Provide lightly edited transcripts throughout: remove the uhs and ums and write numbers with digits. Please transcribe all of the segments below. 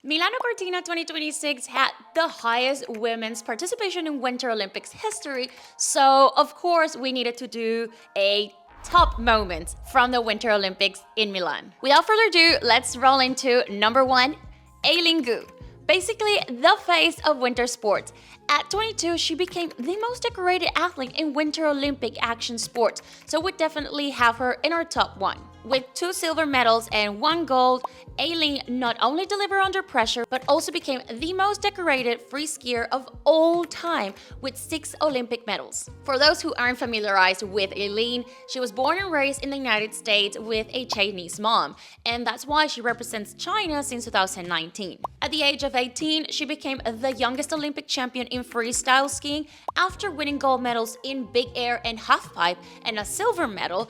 Milano Cortina 2026 had the highest women's participation in Winter Olympics history, so of course we needed to do a top moments from the Winter Olympics in Milan. Without further ado, let's roll into number one, Aileen Gu. Basically, the face of winter sports. At 22, she became the most decorated athlete in Winter Olympic action sports, so we definitely have her in our top one. With 2 silver medals and 1 gold, Aileen not only delivered under pressure, but also became the most decorated free skier of all time with 6 Olympic medals. For those who aren't familiarized with Aileen, she was born and raised in the United States with a Chinese mom, and that's why she represents China since 2019. At the age of 18, she became the youngest Olympic champion in freestyle skiing after winning gold medals in big air and halfpipe and a silver medal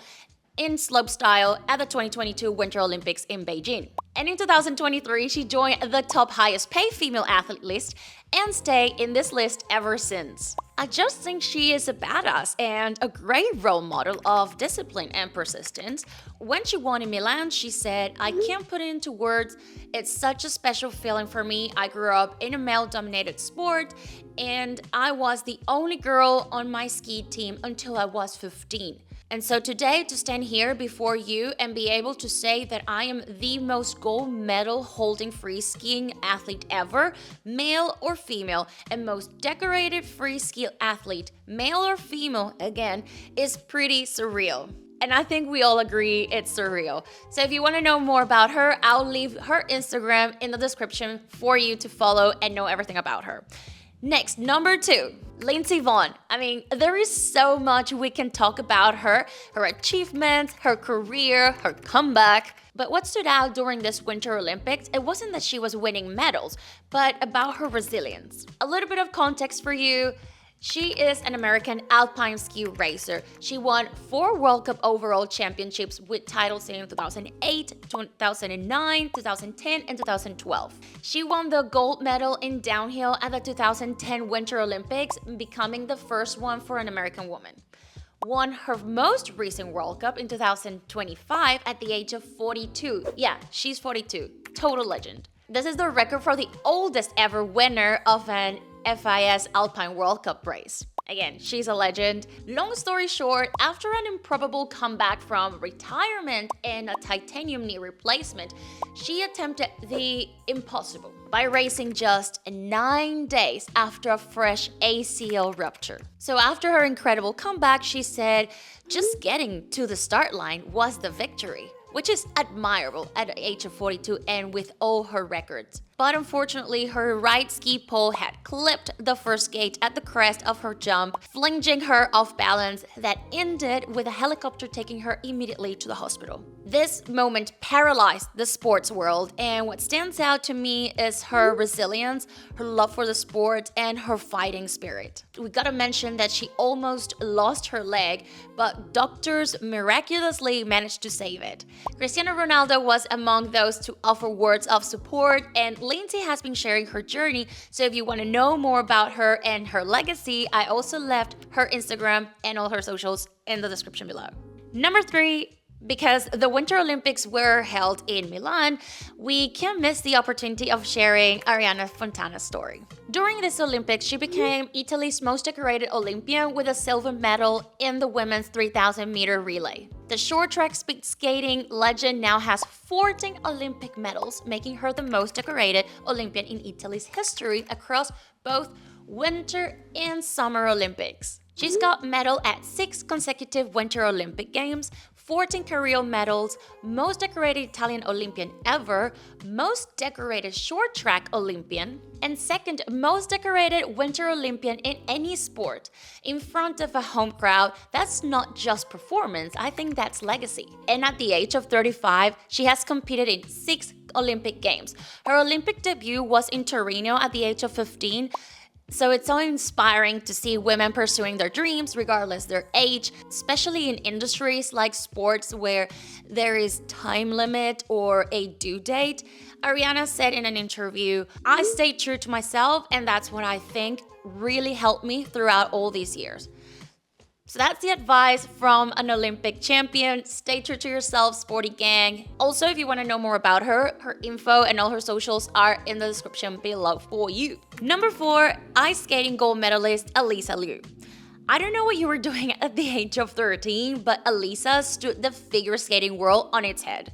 in slopestyle at the 2022 Winter Olympics in Beijing. And in 2023, she joined the top highest paid female athlete list and stayed in this list ever since. I just think she is a badass and a great role model of discipline and persistence. When she won in Milan, she said, "I can't put it into words. It's such a special feeling for me. I grew up in a male-dominated sport, and I was the only girl on my ski team until I was 15. And so today, to stand here before you and be able to say that I am the most gold medal holding free skiing athlete ever, male or female, and most decorated free ski athlete, male or female, again, is pretty surreal." And I think we all agree it's surreal. So if you want to know more about her, I'll leave her Instagram in the description for you to follow and know everything about her. Next, number 2, Lindsey Vonn. I mean, there is so much we can talk about her achievements, her career, her comeback. But what stood out during this Winter Olympics, it wasn't that she was winning medals, but about her resilience. A little bit of context for you. She is an American alpine ski racer. She won 4 World Cup overall championships with titles in 2008, 2009, 2010, and 2012. She won the gold medal in downhill at the 2010 Winter Olympics, becoming the first one for an American woman. Won her most recent World Cup in 2025 at the age of 42. Yeah, she's 42. Total legend. This is the record for the oldest ever winner of an FIS Alpine World Cup race. Again, she's a legend. Long story short, after an improbable comeback from retirement and a titanium knee replacement, she attempted the impossible by racing just 9 days after a fresh ACL rupture. So after her incredible comeback, she said, "Just getting to the start line was the victory," which is admirable at the age of 42 and with all her records. But unfortunately, her right ski pole had clipped the first gate at the crest of her jump, flinging her off balance that ended with a helicopter taking her immediately to the hospital. This moment paralyzed the sports world, and what stands out to me is her resilience, her love for the sport, and her fighting spirit. We gotta mention that she almost lost her leg, but doctors miraculously managed to save it. Cristiano Ronaldo was among those to offer words of support, and Lindsey has been sharing her journey, so if you want to know more about her and her legacy, I also left her Instagram and all her socials in the description below. Number 3, because the Winter Olympics were held in Milan, we can't miss the opportunity of sharing Arianna Fontana's story. During this Olympics, she became Italy's most decorated Olympian with a silver medal in the women's 3,000-meter relay. The short track speed skating legend now has 14 Olympic medals, making her the most decorated Olympian in Italy's history across both Winter and Summer Olympics. She's got medal at 6 consecutive Winter Olympic Games, 14 career medals, most decorated Italian Olympian ever, most decorated short track Olympian, and second most decorated Winter Olympian in any sport. In front of a home crowd, that's not just performance, I think that's legacy. And at the age of 35, she has competed in 6 Olympic Games. Her Olympic debut was in Torino at the age of 15. So it's so inspiring to see women pursuing their dreams regardless their age, especially in industries like sports where there is time limit or a due date. Arianna said in an interview, "I stayed true to myself, and that's what I think really helped me throughout all these years." So that's the advice from an Olympic champion. Stay true to yourself, Sporty gang. Also, if you want to know more about her, her info and all her socials are in the description below for you. Number 4, ice skating gold medalist Elisa Liu. I don't know what you were doing at the age of 13, but Elisa stood the figure skating world on its head.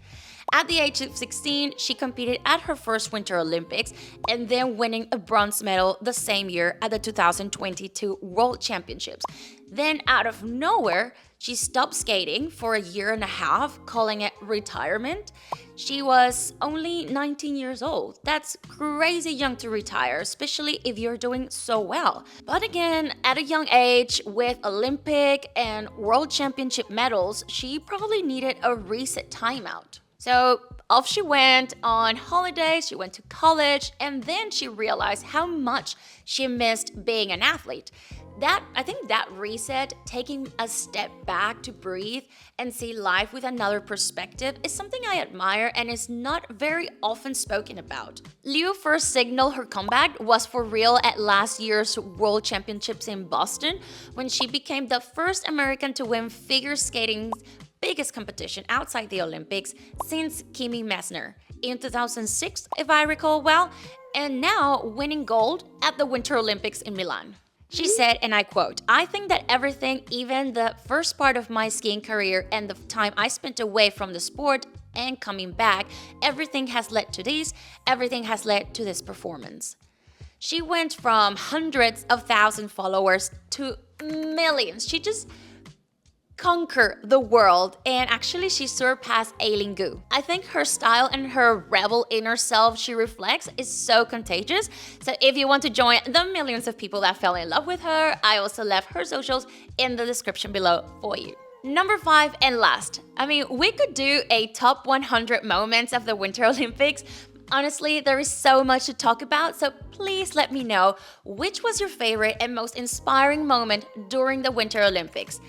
At the age of 16, she competed at her first Winter Olympics and then winning a bronze medal the same year at the 2022 World Championships. Then, out of nowhere, she stopped skating for a year and a half, calling it retirement. She was only 19 years old. That's crazy young to retire, especially if you're doing so well. But again, at a young age, with Olympic and World Championship medals, she probably needed a reset timeout. So off she went on holidays, she went to college, and then she realized how much she missed being an athlete. I think that reset, taking a step back to breathe and see life with another perspective, is something I admire and is not very often spoken about. Liu first signaled her comeback was for real at last year's World Championships in Boston, when she became the first American to win figure skating's biggest competition outside the Olympics since Kimi Messner in 2006, if I recall well, and now winning gold at the Winter Olympics in Milan. She said, and I quote, "I think that everything, even the first part of my skiing career and the time I spent away from the sport and coming back, everything has led to this, everything has led to this performance." She went from hundreds of thousand followers to millions. She just conquer the world, and actually she surpassed Aileen Gu. I think her style and her rebel inner self she reflects is so contagious. So if you want to join the millions of people that fell in love with her, I also left her socials in the description below for you. Number 5 and last. We could do a top 100 moments of the Winter Olympics. Honestly, there is so much to talk about, so please let me know which was your favorite and most inspiring moment during the Winter Olympics.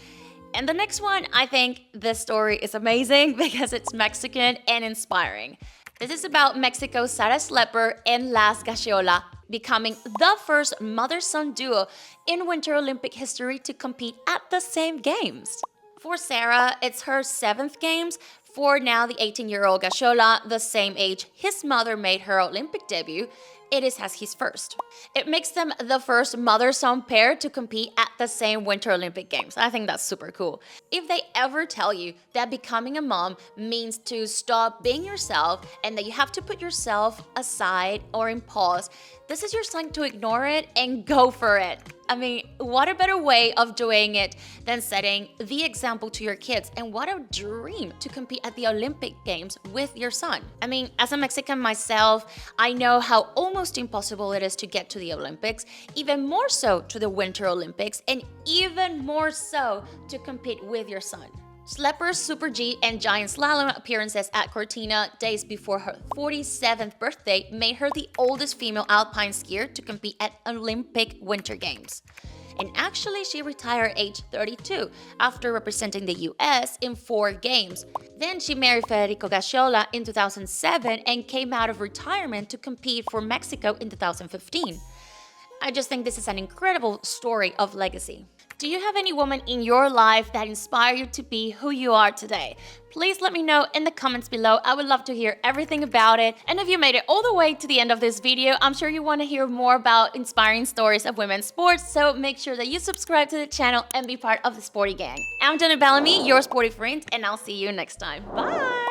And the next one, I think this story is amazing because it's Mexican and inspiring. This is about Mexico's Sara Schlepper and Las Gaxiola becoming the first mother-son duo in Winter Olympic history to compete at the same games. For Sarah, it's her 7th games. For now, the 18-year-old Gaxiola, the same age his mother made her Olympic debut, it is as his first. It makes them the first mother-son pair to compete at the same Winter Olympic Games. I think that's super cool. If they ever tell you that becoming a mom means to stop being yourself and that you have to put yourself aside or in pause, this is your sign to ignore it and go for it. What a better way of doing it than setting the example to your kids, and what a dream to compete at the Olympic Games with your son. As a Mexican myself, I know how almost impossible it is to get to the Olympics, even more so to the Winter Olympics, and even more so to compete with your son. Schlepper's Super G and Giant Slalom appearances at Cortina days before her 47th birthday made her the oldest female alpine skier to compete at Olympic Winter Games. And actually, she retired at age 32 after representing the US in 4 games. Then she married Federico Gaxiola in 2007 and came out of retirement to compete for Mexico in 2015. I just think this is an incredible story of legacy. Do you have any woman in your life that inspired you to be who you are today? Please let me know in the comments below. I would love to hear everything about it. And if you made it all the way to the end of this video, I'm sure you want to hear more about inspiring stories of women's sports, so make sure that you subscribe to the channel and be part of the Sporty gang. I'm Jenna Bellamy, your sporty friend, and I'll see you next time. Bye!